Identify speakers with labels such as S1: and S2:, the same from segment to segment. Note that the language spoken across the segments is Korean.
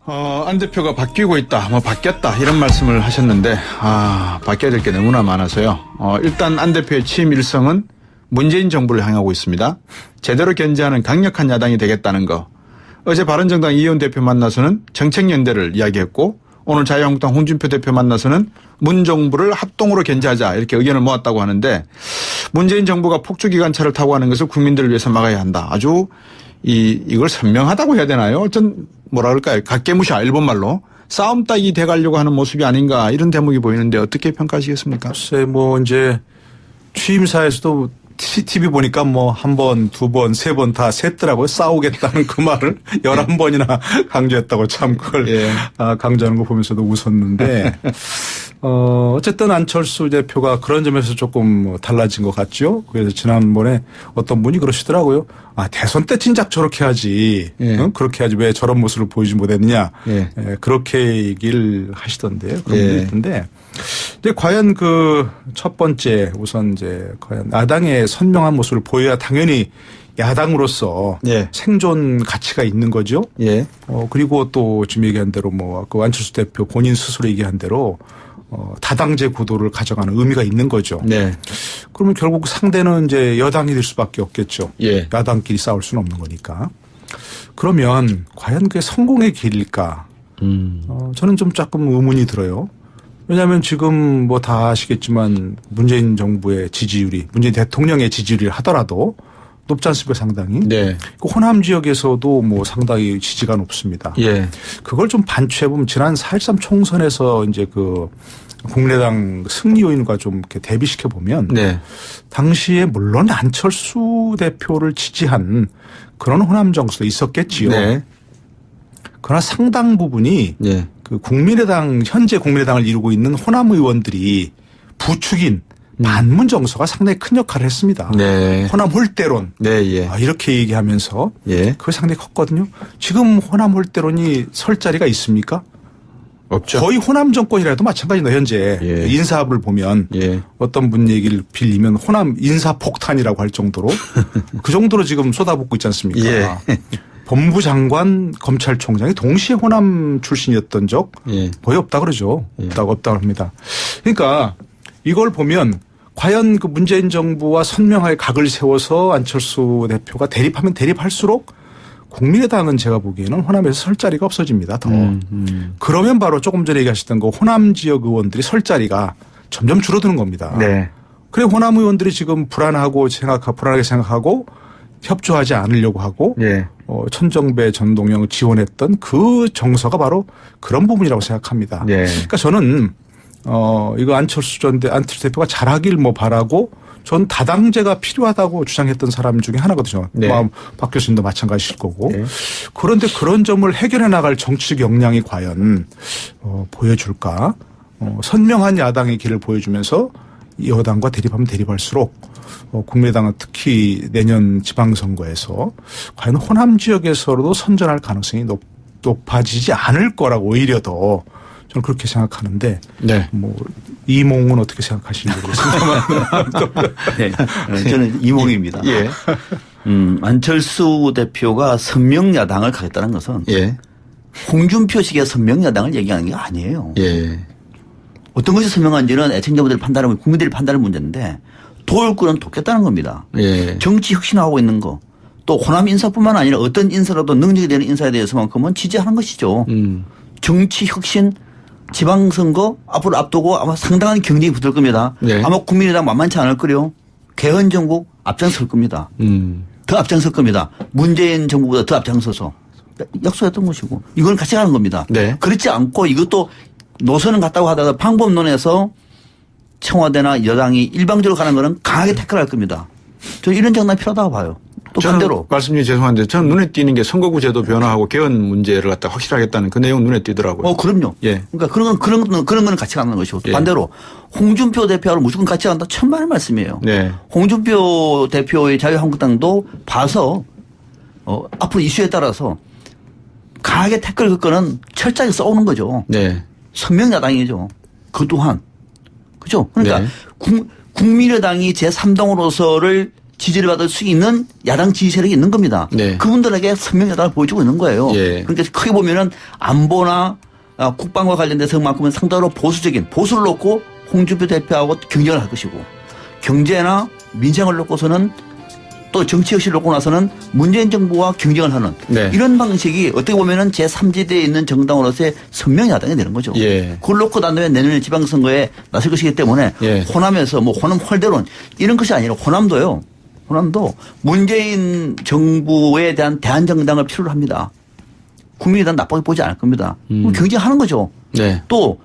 S1: 안 대표가 바뀌고 있다, 바뀌었다 이런 말씀을 하셨는데 바뀌어야 될 게 너무나 많아서요. 일단 안 대표의 취임 일성은 문재인 정부를 향하고 있습니다. 제대로 견제하는 강력한 야당이 되겠다는 거. 어제 바른정당 이혜원 대표 만나서는 정책연대를 이야기했고 오늘 자유한국당 홍준표 대표 만나서는 문 정부를 합동으로 견제하자 이렇게 의견을 모았다고 하는데 문재인 정부가 폭주기관차를 타고 하는 것을 국민들을 위해서 막아야 한다. 아주 이걸 선명하다고 해야 되나요? 어떤 뭐라 그럴까요? 각개무시야 일본말로. 싸움 따기 돼가려고 하는 모습이 아닌가 이런 대목이 보이는데 어떻게 평가하시겠습니까?
S2: 글쎄 이제 취임사에서도 TV 보니까 한 번, 두 번, 세 번 다 셌더라고요. 싸우겠다는 그 말을 11번이나 강조했다고 참 그걸 강조하는 거 보면서도 웃었는데 어쨌든 안철수 대표가 그런 점에서 조금 달라진 것 같죠. 그래서 지난번에 어떤 분이 그러시더라고요. 대선 때 진작 저렇게 하지. 응? 그렇게 하지 왜 저런 모습을 보이지 못했느냐. 그렇게 얘기를 하시던데요. 그런 분이 있던데. 근데 과연 그 첫 번째 우선 과연 야당의 선명한 모습을 보여야 당연히 야당으로서 생존 가치가 있는 거죠. 그리고 또 지금 얘기한 대로 그 안철수 대표 본인 스스로 얘기한 대로 다당제 구도를 가져가는 의미가 있는 거죠. 그러면 결국 상대는 여당이 될 수밖에 없겠죠. 야당끼리 싸울 수는 없는 거니까. 그러면 과연 그게 성공의 길일까? 저는 좀 조금 의문이 들어요. 왜냐하면 지금 다 아시겠지만 문재인 정부의 지지율이 문재인 대통령의 지지율을 하더라도 높지 않습니까 상당히. 그 호남 지역에서도 상당히 지지가 높습니다. 그걸 좀 반추해보면 지난 4.13 총선에서 그 국민의당 승리 요인과 좀 이렇게 대비시켜 보면 당시에 물론 안철수 대표를 지지한 그런 호남 정서도 있었겠지요. 그러나 상당 부분이 그 현재 국민의당을 이루고 있는 호남 의원들이 부추긴 반문 정서가 상당히 큰 역할을 했습니다. 호남 홀대론 이렇게 얘기하면서 그게 상당히 컸거든요. 지금 호남 홀대론이 설 자리가 있습니까?
S1: 없죠.
S2: 거의 호남 정권이라도 마찬가지입니다. 현재 인사합을 보면 어떤 분 얘기를 빌리면 호남 인사폭탄이라고 할 정도로 그 정도로 지금 쏟아붓고 있지 않습니까? 법무부 장관 검찰총장이 동시에 호남 출신이었던 적 거의 없다 그러죠. 없다고 합니다. 그러니까 이걸 보면 과연 그 문재인 정부와 선명하게 각을 세워서 안철수 대표가 대립하면 대립할수록 국민의당은 제가 보기에는 호남에서 설 자리가 없어집니다. 더. 그러면 바로 조금 전에 얘기하셨던 거 호남 지역 의원들이 설 자리가 점점 줄어드는 겁니다. 그래 호남 의원들이 지금 불안하게 생각하고 협조하지 않으려고 하고 천정배 전동영 지원했던 그 정서가 바로 그런 부분이라고 생각합니다. 그러니까 저는 이거 안철수 대표가 잘하길 바라고 전 다당제가 필요하다고 주장했던 사람 중에 하나거든요. 박 교수님도 마찬가지일 거고. 그런데 그런 점을 해결해 나갈 정치적 역량이 과연 보여줄까? 선명한 야당의 길을 보여주면서 여당과 대립하면 대립할수록 국민의당은 특히 내년 지방선거에서 과연 호남 지역에서도 선전할 가능성이 높아지지 않을 거라고 오히려 더 저는 그렇게 생각하는데 이몽은 어떻게 생각하시는지 모르겠습니다만.
S3: 저는 이몽입니다. 안철수 대표가 선명야당을 가겠다는 것은 홍준표식의 선명야당을 얘기하는 게 아니에요. 어떤 것이 선명한지는 애청자분들이 판단하고 국민들이 판단할 문제인데 도울 거는 돕겠다는 겁니다. 정치 혁신하고 있는 거. 또 호남 인사뿐만 아니라 어떤 인사라도 능력이 되는 인사에 대해서만큼은 지지하는 것이죠. 정치 혁신 지방선거 앞으로 앞두고 아마 상당한 경쟁이 붙을 겁니다. 아마 국민의당 만만치 않을 거요. 개헌 정국 앞장설 겁니다. 더 앞장설 겁니다. 문재인 정부보다 더 앞장서서 약속했던 것이고 이건 같이 가는 겁니다. 그렇지 않고 이것도 노선은 같다고 하다가 방법론에서 청와대나 여당이 일방적으로 가는 거는 강하게 태클할 겁니다. 저 이런 장난 필요하다고 봐요. 또 반대로.
S1: 말씀 중에 죄송한데 저는 눈에 띄는 게 선거구 제도 변화하고 개헌 문제를 갖다 확실하겠다는 그 내용 눈에 띄더라고요.
S3: 그럼요. 그러니까 그런 거는 같이 가는 것이고 반대로 홍준표 대표하고 무조건 같이 간다. 천만의 말씀이에요. 홍준표 대표의 자유한국당도 봐서 앞으로 이슈에 따라서 강하게 태클 걸 거는 철저하게 싸우는 거죠. 선명야당이죠. 그 또한. 그죠? 그러니까 국민의당이 제3당으로서를 지지를 받을 수 있는 야당 지지 세력이 있는 겁니다.
S1: 네.
S3: 그분들에게 선명 야당을 보여주고 있는 거예요.
S1: 예.
S3: 그러니까 크게 보면은 안보나 국방과 관련돼서만큼은 상당히 보수를 놓고 홍준표 대표하고 경쟁을 할 것이고 경제나 민생을 놓고서는 또 정치 역시를 놓고 나서는 문재인 정부와 경쟁을 하는
S1: 네.
S3: 이런 방식이 어떻게 보면은 제3지대에 있는 정당으로서의 선명 야당이 되는 거죠.
S1: 예.
S3: 그걸 놓고 난 다음에 내년에 지방선거에 나설 것이기 때문에
S1: 예.
S3: 호남에서 뭐 호남 홀대론 이런 것이 아니라 호남도 문재인 정부에 대한 대한정당을 필요로 합니다. 국민에 대한 나쁘게 보지 않을 겁니다. 경쟁하는 거죠.
S1: 네.
S3: 또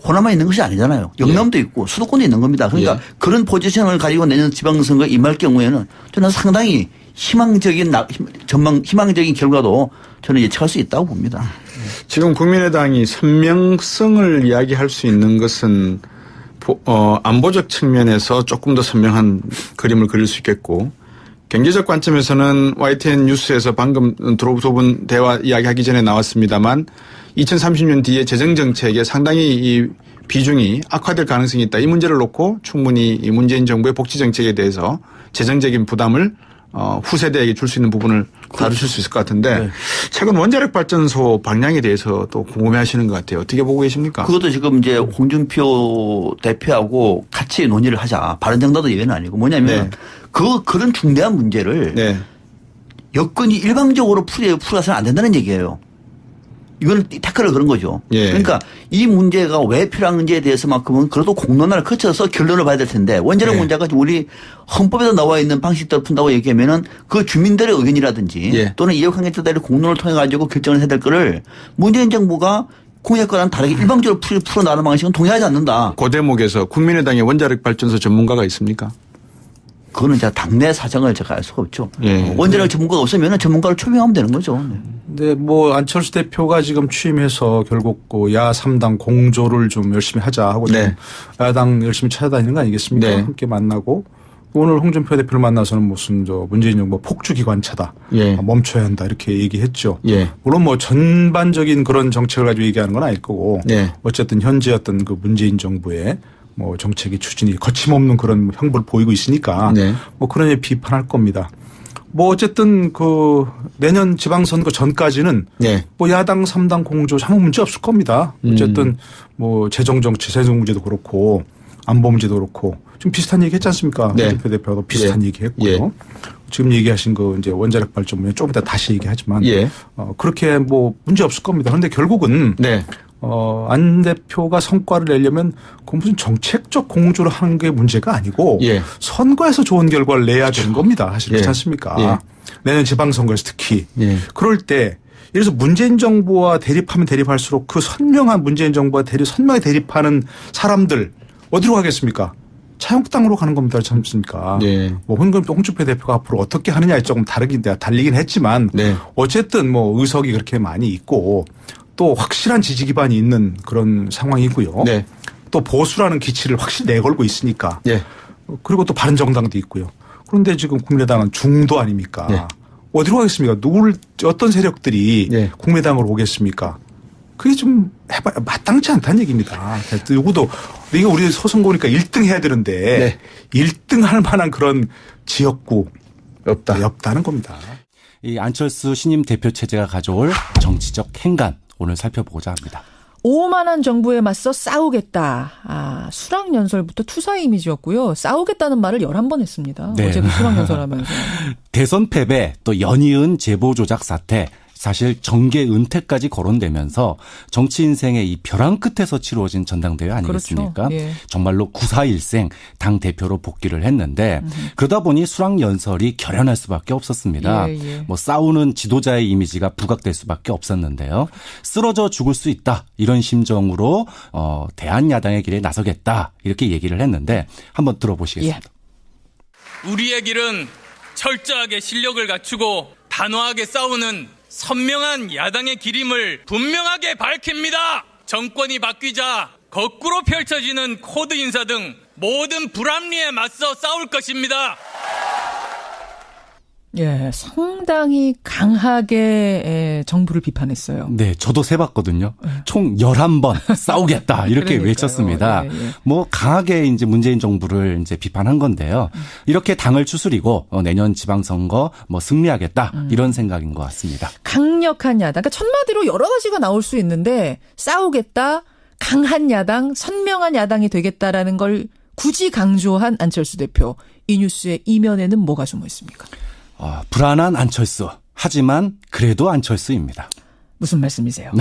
S3: 호남만 있는 것이 아니잖아요. 영남도 있고 수도권도 있는 겁니다. 그러니까
S1: 예.
S3: 그런 포지션을 가지고 내년 지방선거에 임할 경우에는 저는 상당히 희망적인 결과도 저는 예측할 수 있다고 봅니다.
S1: 지금 국민의당이 선명성을 이야기할 수 있는 것은 안보적 측면에서 조금 더 선명한 그림을 그릴 수 있겠고 경제적 관점에서는 YTN 뉴스에서 방금 두 분 대화 이야기하기 전에 나왔습니다만 2030년 뒤에 재정정책에 상당히 이 비중이 악화될 가능성이 있다. 이 문제를 놓고 충분히 이 문재인 정부의 복지정책에 대해서 재정적인 부담을 후세대에게 줄 수 있는 부분을 다루실 수 있을 것 같은데 네. 최근 원자력 발전소 방향에 대해서 또 궁금해하시는 것 같아요. 어떻게 보고 계십니까?
S3: 그것도 지금 이제 홍준표 대표하고 같이 논의를 하자. 바른정당도 예외는 아니고 뭐냐면 네. 그런 중대한 문제를 네. 여건이 일방적으로 풀어서는 안 된다는 얘기예요. 이건 태클을 그런 거죠. 예. 그러니까 이 문제가 왜 필요한지에 대해서만큼은 그래도 공론화를 거쳐서 결론을 봐야 될 텐데 원자력 예. 문제가 우리 헌법에도 나와 있는 방식대로 푼다고 얘기하면은 그 주민들의 의견이라든지 예. 또는 이해관계자들의 공론을 통해 가지고 결정을 해야 될 거를 문재인 정부가 공약과는 다르게 일방적으로 풀어나가는 방식은 동의하지 않는다.
S1: 그 대목에서 국민의당의 원자력 발전소 전문가가 있습니까?
S3: 그거는 제가 당내 사정을 제가 알 수가 없죠.
S1: 예.
S3: 원자력 전문가가 없으면 전문가를 초빙하면 되는 거죠.
S2: 네, 뭐 안철수 대표가 지금 취임해서 결국 그 야 3당 공조를 좀 열심히 하자 하고 네. 야당 열심히 찾아다니는 거 아니겠습니까? 네. 함께 만나고 오늘 홍준표 대표를 만나서는 무슨 문재인 정부 폭주 기관차다. 예. 멈춰야 한다 이렇게 얘기했죠. 예. 물론 뭐 전반적인 그런 정책을 가지고 얘기하는 건 아닐 거고 예. 어쨌든 현재 어떤 그 문재인 정부의 뭐 정책의 추진이 거침없는 그런 형벌을 보이고 있으니까 네. 뭐 그런 에 비판할 겁니다. 뭐 어쨌든 그 내년 지방선거 전까지는 네. 뭐 야당 3당 공조 아무 문제 없을 겁니다. 어쨌든 뭐 재정 정치, 재정 문제도 그렇고 안보 문제도 그렇고 좀 비슷한 얘기 했지 않습니까?
S1: 네.
S2: 홍준표 대표도 비슷한
S1: 예.
S2: 얘기 했고요.
S1: 예.
S2: 지금 얘기하신 그 이제 원자력 발전 문제 조금 이따 다시 얘기하지만
S1: 예.
S2: 그렇게 뭐 문제 없을 겁니다. 그런데 결국은 네. 안 대표가 성과를 내려면 그 무슨 정책적 공조를 하는 게 문제가 아니고 예. 선거에서 좋은 결과를 내야 되는 겁니다. 사실 그렇지 않습니까? 예. 내년 지방선거에서 특히. 예. 그럴 때 예를 들어서 문재인 정부와 대립하면 대립할수록 그 선명한 문재인 정부와 선명하게 대립하는 사람들 어디로 가겠습니까? 자유한국당으로 가는 겁니다. 그렇지 않습니까? 네. 뭐 홍준표 대표가 앞으로 어떻게 하느냐에 조금 달리긴 했지만 네. 어쨌든 뭐 의석이 그렇게 많이 있고 또 확실한 지지 기반이 있는 그런 상황이고요. 네. 또 보수라는 기치를 확실히 내걸고 있으니까. 네. 그리고 또 바른정당도 있고요. 그런데 지금 국민의당은 중도 아닙니까? 네. 어디로 가겠습니까? 어떤 세력들이 네. 국민의당으로 오겠습니까? 그게 좀 마땅치 않다는 얘기입니다. 누구도 이게 우리 소선거니까 1등 해야 되는데 네. 1등 할 만한 그런 지역구 없다는 겁니다.
S4: 이 안철수 신임 대표 체제가 가져올 정치적 행간 오늘 살펴보고자 합니다.
S5: 오만한 정부에 맞서 싸우겠다. 수락연설부터 투사 이미지였고요. 싸우겠다는 말을 11번 했습니다. 네. 어제 그 수락연설하면서.
S4: 대선 패배 또 연이은 제보 조작 사태 사실 정계 은퇴까지 거론되면서 정치 인생의 이 벼랑 끝에서 치루어진 전당대회 아니겠습니까? 그렇죠. 예. 정말로 구사일생 당 대표로 복귀를 했는데 그러다 보니 수락 연설이 결연할 수밖에 없었습니다. 예. 뭐 싸우는 지도자의 이미지가 부각될 수밖에 없었는데요. 쓰러져 죽을 수 있다 이런 심정으로 대한야당의 길에 나서겠다 이렇게 얘기를 했는데 한번 들어보시겠습니다.
S6: 예. 우리의 길은 철저하게 실력을 갖추고 단호하게 싸우는 선명한 야당의 길임을 분명하게 밝힙니다. 정권이 바뀌자 거꾸로 펼쳐지는 코드 인사 등 모든 불합리에 맞서 싸울 것입니다.
S5: 예, 상당히 강하게 정부를 비판했어요.
S4: 네, 저도 세봤거든요. 총 11번 싸우겠다 이렇게 외쳤습니다. 예, 예. 뭐 강하게 이제 문재인 정부를 이제 비판한 건데요. 이렇게 당을 추스리고 내년 지방선거 뭐 승리하겠다 이런 생각인 것 같습니다.
S5: 강력한 야당, 그러니까 첫마디로 여러 가지가 나올 수 있는데 싸우겠다, 강한 야당, 선명한 야당이 되겠다라는 걸 굳이 강조한 안철수 대표. 이 뉴스의 이면에는 뭐가 숨어 있습니까?
S4: 불안한 안철수. 하지만 그래도 안철수입니다.
S5: 무슨 말씀이세요?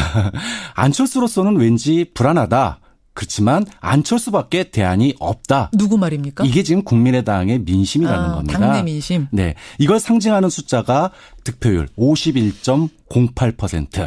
S4: 안철수로서는 왠지 불안하다. 그렇지만 안철수밖에 대안이 없다.
S5: 누구 말입니까?
S4: 이게 지금 국민의당의 민심이라는 겁니다.
S5: 당내 민심.
S4: 네, 이걸 상징하는 숫자가 득표율 51.08%.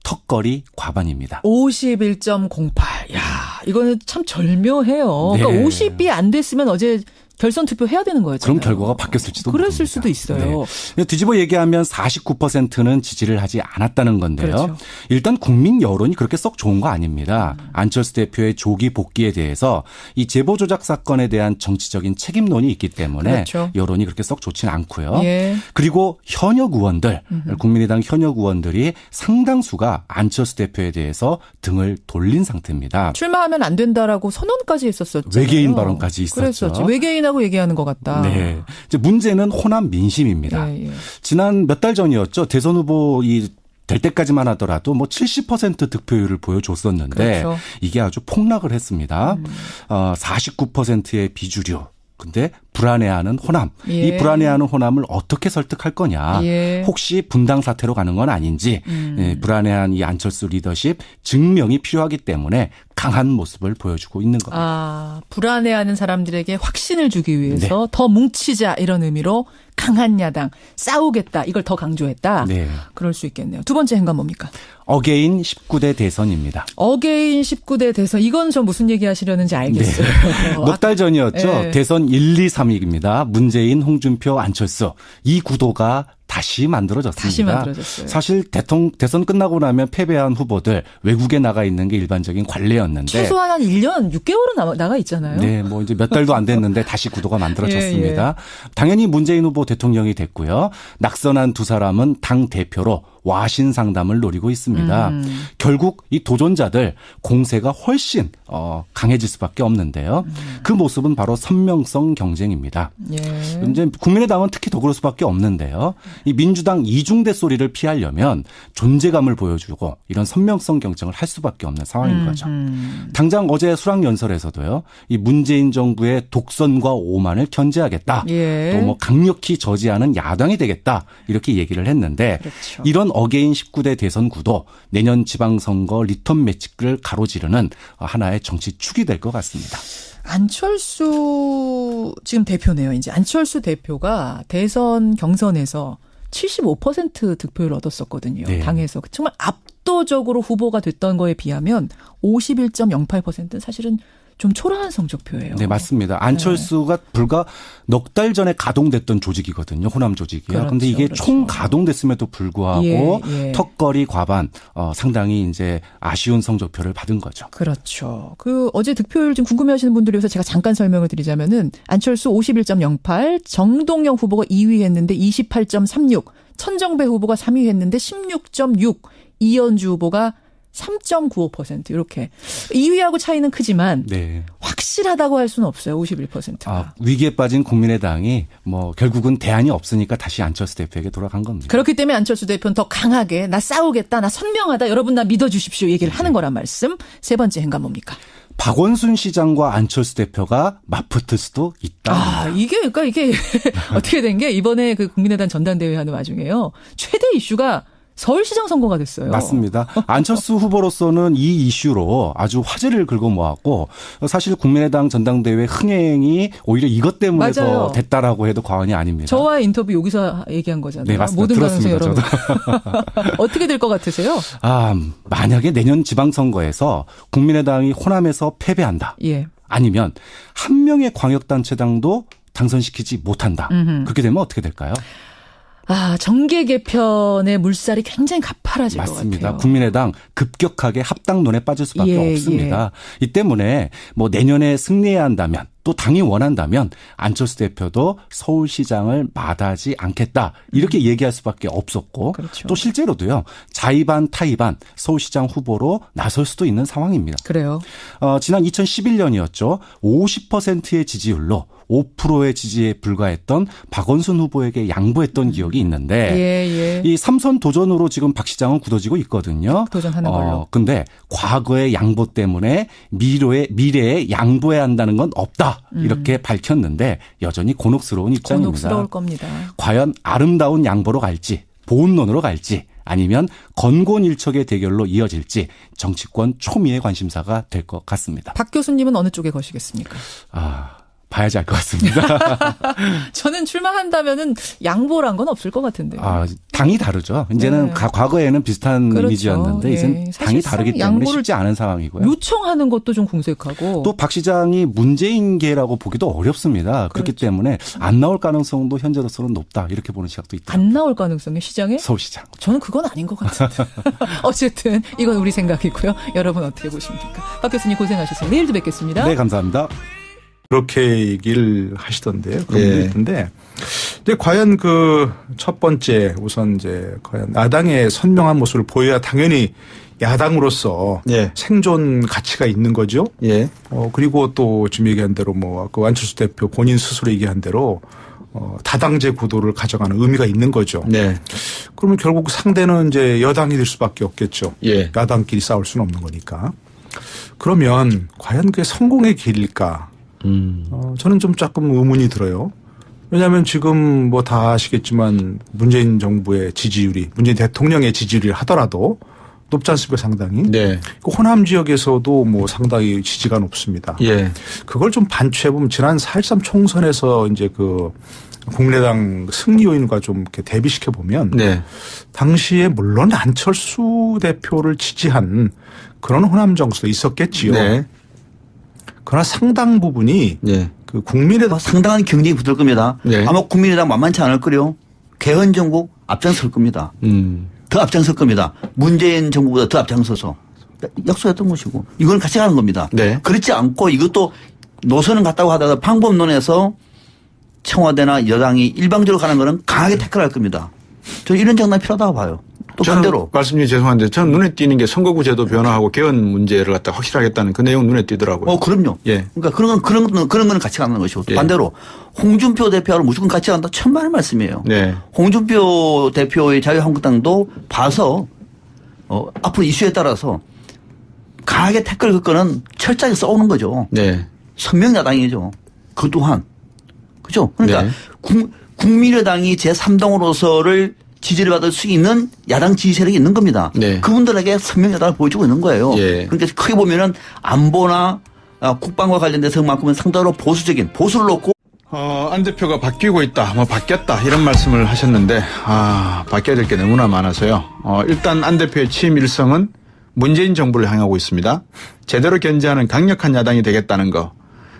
S4: 턱걸이 과반입니다.
S5: 51.08. 야, 이거는 참 절묘해요. 네. 그러니까 50이 안 됐으면 어제 결선 투표 해야 되는 거였잖아요.
S4: 그럼 결과가 바뀌었을지도 모릅니다.
S5: 그랬을 수도 있어요.
S4: 네. 뒤집어 얘기하면 49%는 지지를 하지 않았다는 건데요.
S5: 그렇죠.
S4: 일단 국민 여론이 그렇게 썩 좋은 거 아닙니다. 안철수 대표의 조기 복귀에 대해서 이 제보 조작 사건에 대한 정치적인 책임론이 있기 때문에 그렇죠. 여론이 그렇게 썩 좋지는 않고요.
S5: 예.
S4: 그리고 현역 의원들, 국민의당 현역 의원들이 상당수가 안철수 대표에 대해서 등을 돌린 상태입니다.
S5: 출마하면 안 된다라고 선언까지 했었었죠.
S4: 외계인 발언까지 있었죠.
S5: 그랬었죠. 외계인하고 얘기하는 것 같다.
S4: 네. 이제 문제는 호남 민심입니다.
S5: 예, 예.
S4: 지난 몇 달 전이었죠. 대선 후보 될 때까지만 하더라도 뭐 70% 득표율을 보여줬었는데
S5: 그렇죠.
S4: 이게 아주 폭락을 했습니다. 49%의 비주류. 근데 불안해하는 호남.
S5: 예.
S4: 이 불안해하는 호남을 어떻게 설득할 거냐.
S5: 예.
S4: 혹시 분당 사태로 가는 건 아닌지. 예, 불안해한 이 안철수 리더십 증명이 필요하기 때문에 강한 모습을 보여주고 있는 겁니다.
S5: 불안해하는 사람들에게 확신을 주기 위해서
S4: 네.
S5: 더 뭉치자 이런 의미로 강한 야당, 싸우겠다 이걸 더 강조했다.
S4: 네.
S5: 그럴 수 있겠네요. 두 번째 행간 뭡니까?
S4: 어게인 19대 대선입니다.
S5: 어게인 19대 대선. 이건 저 무슨 얘기 하시려는지 알겠어요.
S4: 네. 몇 달 전이었죠.
S5: 네.
S4: 대선 1, 2, 3위입니다. 문재인, 홍준표, 안철수. 이 구도가 다시 만들어졌습니다.
S5: 다시 만들어졌어요.
S4: 사실 대선 끝나고 나면 패배한 후보들 외국에 나가 있는 게 일반적인 관례였는데
S5: 최소한 한 1년 6개월은 나가 있잖아요.
S4: 네, 뭐 이제 몇 달도 안 됐는데 다시 구도가 만들어졌습니다.
S5: 예.
S4: 당연히 문재인 후보 대통령이 됐고요. 낙선한 두 사람은 당 대표로 와신 상담을 노리고 있습니다. 결국 이 도전자들 공세가 훨씬 강해질 수밖에 없는데요. 그 모습은 바로 선명성 경쟁입니다.
S5: 예.
S4: 이제 국민의당은 특히 더 그럴 수밖에 없는데요. 이 민주당 이중대 소리를 피하려면 존재감을 보여주고 이런 선명성 경쟁을 할 수밖에 없는 상황인 거죠. 당장 어제 수락연설에서도요. 이 문재인 정부의 독선과 오만을 견제하겠다.
S5: 예.
S4: 또 뭐 강력히 저지하는 야당이 되겠다. 이렇게 얘기를 했는데
S5: 그렇죠.
S4: 이런 어게인 19대 대선 구도 내년 지방선거 리턴 매치를 가로지르는 하나의 정치 축이 될 것 같습니다.
S5: 안철수 지금 대표네요. 이제 안철수 대표가 대선 경선에서 75% 득표를 얻었었거든요.
S4: 네.
S5: 당에서. 정말 압도적으로 후보가 됐던 거에 비하면 51.08%는 사실은 좀 초라한 성적표예요.
S4: 네, 맞습니다. 안철수가 불과 넉 달 전에 가동됐던 조직이거든요. 호남 조직이요. 그런데 이게
S5: 그렇죠.
S4: 총 가동됐음에도 불구하고
S5: 예.
S4: 턱걸이 과반 상당히 이제 아쉬운 성적표를 받은 거죠.
S5: 그렇죠. 어제 득표율 좀 궁금해하시는 분들을 위해서 제가 잠깐 설명을 드리자면은 안철수 51.08, 정동영 후보가 2위 했는데 28.36, 천정배 후보가 3위 했는데 16.6, 이현주 후보가 3.95% 이렇게 2위하고 차이는 크지만
S4: 네.
S5: 확실하다고 할 수는 없어요. 51%가.
S4: 위기에 빠진 국민의당이 뭐 결국은 대안이 없으니까 다시 안철수 대표에게 돌아간 겁니다.
S5: 그렇기 때문에 안철수 대표는 더 강하게 나 싸우겠다, 나 선명하다, 여러분 나 믿어주십시오 얘기를 하는 거란 말씀. 세 번째 행간 뭡니까?
S4: 박원순 시장과 안철수 대표가 맞붙을 수도 있다.
S5: 이게 어떻게 된 게 이번에 그 국민의당 전당대회 하는 와중에요. 최대 이슈가 서울시장 선거가 됐어요.
S4: 맞습니다. 안철수 후보로서는 이 이슈로 아주 화제를 긁어 모았고 사실 국민의당 전당대회 흥행이 오히려 이것 때문에 더 됐다라고 해도 과언이 아닙니다.
S5: 저와의 인터뷰 여기서 얘기한 거잖아요.
S4: 네, 맞습니다.
S5: 모든 가능성
S4: 들었습니다.
S5: 여러분. 어떻게 될 것 같으세요?
S4: 만약에 내년 지방선거에서 국민의당이 호남에서 패배한다.
S5: 예.
S4: 아니면 한 명의 광역단체당도 당선시키지 못한다. 그렇게 되면 어떻게 될까요?
S5: 정계 개편의 물살이 굉장히 가파라질 것 같아요.
S4: 맞습니다. 국민의당 급격하게 합당론에 빠질 수밖에 없습니다. 이 때문에 뭐 내년에 승리해야 한다면 또 당이 원한다면 안철수 대표도 서울시장을 마다하지 않겠다 이렇게 얘기할 수밖에 없었고
S5: 그렇죠.
S4: 또 실제로도요. 자의반 타의반 서울시장 후보로 나설 수도 있는 상황입니다.
S5: 그래요.
S4: 지난 2011년이었죠. 50%의 지지율로 5%의 지지에 불과했던 박원순 후보에게 양보했던 기억이 있는데 이 3선 도전으로 지금 박 시장은 굳어지고 있거든요.
S5: 도전하는 걸로.
S4: 근데 과거의 양보 때문에 미래에 양보해야 한다는 건 없다. 이렇게 밝혔는데 여전히 곤혹스러운 입장입니다.
S5: 곤혹스러울 겁니다.
S4: 과연 아름다운 양보로 갈지 보온론으로 갈지 아니면 건곤일척의 대결로 이어질지 정치권 초미의 관심사가 될 것 같습니다.
S5: 박 교수님은 어느 쪽에 거시겠습니까?
S4: 봐야지 알 것 같습니다.
S5: 저는 출마한다면은 양보란 건 없을 것 같은데요.
S4: 당이 다르죠. 이제는 과거에는 비슷한
S5: 그렇죠.
S4: 이미지였는데 이제는 당이 다르기 때문에 쉽지 않은 상황이고요.
S5: 요청하는 것도 좀 궁색하고.
S4: 또 박 시장이 문재인계라고 보기도 어렵습니다. 그렇기
S5: 그렇죠.
S4: 때문에 안 나올 가능성도 현재로서는 높다. 이렇게 보는 시각도 있다.
S5: 안 나올 가능성이 시장에?
S4: 서울시장.
S5: 저는 그건 아닌 것 같은데. 어쨌든 이건 우리 생각이고요. 여러분 어떻게 보십니까? 박 교수님 고생하셨습니다. 내일도 뵙겠습니다.
S4: 네, 감사합니다.
S2: 그렇게 얘기를 하시던데요. 그런 분이 있던데. 이제 과연 그 첫 번째 우선 이제 과연 야당의 선명한 모습을 보여야 당연히 야당으로서 생존 가치가 있는 거죠. 그리고 또 지금 얘기한 대로 뭐 그 안철수 대표 본인 스스로 얘기한 대로 다당제 구도를 가져가는 의미가 있는 거죠. 그러면 결국 상대는 이제 여당이 될 수밖에 없겠죠. 야당끼리 싸울 수는 없는 거니까. 그러면 과연 그게 성공의 길일까? 저는 좀 조금 의문이 들어요. 왜냐하면 지금 뭐 다 아시겠지만 문재인 정부의 지지율이 문재인 대통령의 지지율이 하더라도 높지 않습니까 상당히. 그 호남 지역에서도 뭐 상당히 지지가 높습니다. 그걸 좀 반추해보면 지난 4.13 총선에서 이제 그 국민의당 승리 요인과 좀 이렇게 대비시켜 보면 당시에 물론 안철수 대표를 지지한 그런 호남 정서도 있었겠지요. 그러나 상당 부분이 그 국민의당
S3: 상당한 경쟁이 붙을 겁니다. 아마 국민의당 만만치 않을 거요. 개헌 정국 앞장설 겁니다. 더 앞장설 겁니다. 문재인 정부보다 더 앞장서서 약속했던 것이고 이건 같이 가는 겁니다. 그렇지 않고 이것도 노선은 같다고 하다가 방법론에서 청와대나 여당이 일방적으로 가는 거는 강하게 태클할 겁니다. 저 이런 장난 필요하다고 봐요. 또 반대로.
S1: 말씀이 죄송한데 저는 눈에 띄는 게 선거구 제도 변화하고 개헌 문제를 갖다 확실하겠다는 그 내용 눈에 띄더라고요.
S3: 그럼요. 그러니까 그런 거는 같이 가는 것이고 또 반대로 홍준표 대표를 무조건 같이 간다. 천만의 말씀이에요. 홍준표 대표의 자유한국당도 봐서 앞으로 이슈에 따라서 강하게 태클 걸 거는 철저하게 싸우는 거죠. 선명야당이죠. 그 또한. 그죠? 그러니까 국민의당이 제3당으로서를 지지를 받을 수 있는 야당 지지 세력이 있는 겁니다. 그분들에게 선명야당을 보여주고 있는 거예요. 그러니까 크게 보면은 안보나 국방과 관련돼서만큼은 상당히 보수를 놓고
S1: 안 대표가 바뀌고 있다, 뭐 바뀌었다 이런 말씀을 하셨는데 바뀌어야 될 게 너무나 많아서요. 일단 안 대표의 취임 일성은 문재인 정부를 향하고 있습니다. 제대로 견제하는 강력한 야당이 되겠다는 거.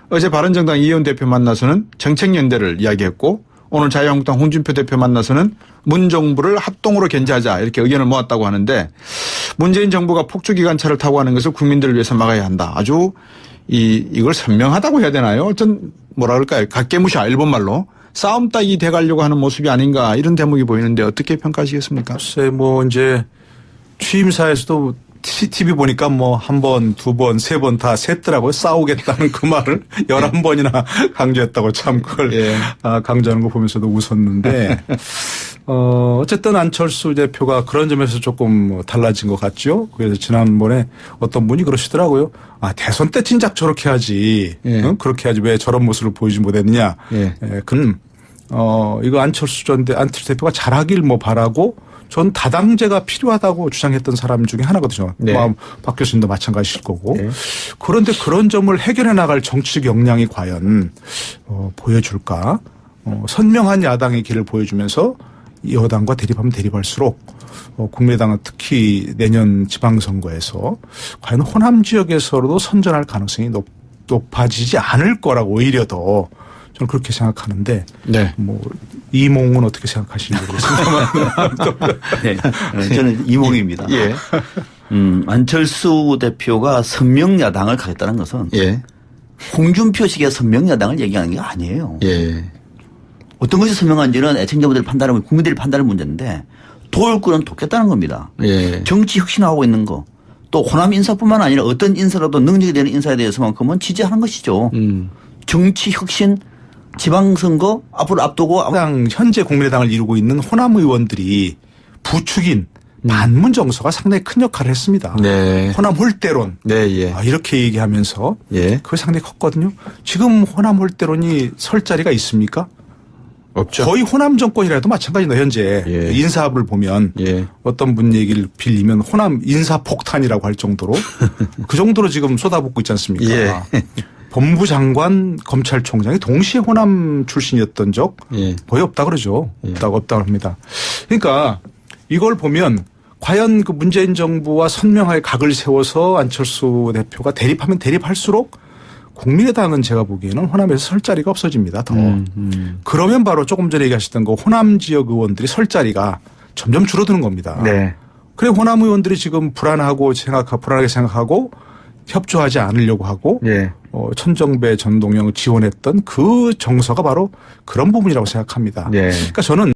S1: 어제 바른정당 이혜원 대표 만나서는 정책연대를 이야기했고 오늘 자유한국당 홍준표 대표 만나서는 문 정부를 합동으로 견제하자 이렇게 의견을 모았다고 하는데 문재인 정부가 폭주기관차를 타고 하는 것을 국민들을 위해서 막아야 한다. 아주 이걸 선명하다고 해야 되나요? 어떤 뭐라 그럴까요? 각개무시아 일본말로 싸움 따기 돼가려고 하는 모습이 아닌가 이런 대목이 보이는데 어떻게 평가하시겠습니까?
S2: 글쎄 뭐 이제 취임사에서도 CCTV 보니까 뭐 한 번, 두 번, 세 번 다 셌더라고요. 싸우겠다는 그 말을 11번이나 강조했다고 참 그걸 강조하는 거 보면서도 웃었는데 어쨌든 안철수 대표가 그런 점에서 조금 달라진 것 같죠. 그래서 지난번에 어떤 분이 그러시더라고요. 대선 때 진작 저렇게 하지. 그렇게 하지 왜 저런 모습을 보이지 못했느냐. 그는 이거 안철수 대표가 잘하길 뭐 바라고 전 다당제가 필요하다고 주장했던 사람 중에 하나거든요. 박 교수님도 마찬가지일 거고. 그런데 그런 점을 해결해 나갈 정치적 역량이 과연 보여줄까. 선명한 야당의 길을 보여주면서 여당과 대립하면 대립할수록 국민의당은 특히 내년 지방선거에서 과연 호남 지역에서도 선전할 가능성이 높아지지 않을 거라고 오히려 더 저는 그렇게 생각하는데 뭐 이몽은 어떻게 생각하시는지 모르겠습니다만
S3: 저는 이몽입니다. 안철수 대표가 선명야당을 가겠다는 것은 홍준표식의 선명야당을 얘기하는 게 아니에요.
S1: 예.
S3: 어떤 것이 선명한지는 애청자분들이 판단하고 국민들이 판단할 문제인데 도울 거는 돕겠다는 겁니다.
S1: 예.
S3: 정치 혁신하고 있는 거. 또 호남 인사뿐만 아니라 어떤 인사라도 능력이 되는 인사에 대해서만큼은 지지하는 것이죠. 정치 혁신 지방선거 앞으로 앞두고
S2: 현재 국민의당을 이루고 있는 호남 의원들이 부추긴 반문 정서가 상당히 큰 역할을 했습니다.
S1: 네.
S2: 호남 홀대론.
S1: 네, 예.
S2: 이렇게 얘기하면서
S1: 예.
S2: 그게 상당히 컸거든요. 지금 호남 홀대론이 설 자리가 있습니까?
S1: 없죠.
S2: 거의 호남 정권이라도 마찬가지입니다. 현재
S1: 예.
S2: 인사합을 보면
S1: 예.
S2: 어떤 분 얘기를 빌리면 호남 인사폭탄이라고 할 정도로 그 정도로 지금 쏟아붓고 있지 않습니까?
S1: 예.
S2: 법무부 장관, 검찰총장이 동시에 호남 출신이었던 적
S1: 예.
S2: 거의 없다 그러죠.
S1: 예.
S2: 없다고 합니다. 그러니까 이걸 보면 과연 그 문재인 정부와 선명하게 각을 세워서 안철수 대표가 대립하면 대립할수록 국민의당은 제가 보기에는 호남에서 설 자리가 없어집니다. 더. 그러면 바로 조금 전에 얘기하셨던 거 호남 지역 의원들이 설 자리가 점점 줄어드는 겁니다.
S1: 네.
S2: 그래 호남 의원들이 지금 불안하게 생각하고 협조하지 않으려고 하고
S1: 예.
S2: 천정배 전동영 지원했던 그 정서가 바로 그런 부분이라고 생각합니다.
S1: 네.
S2: 그러니까 저는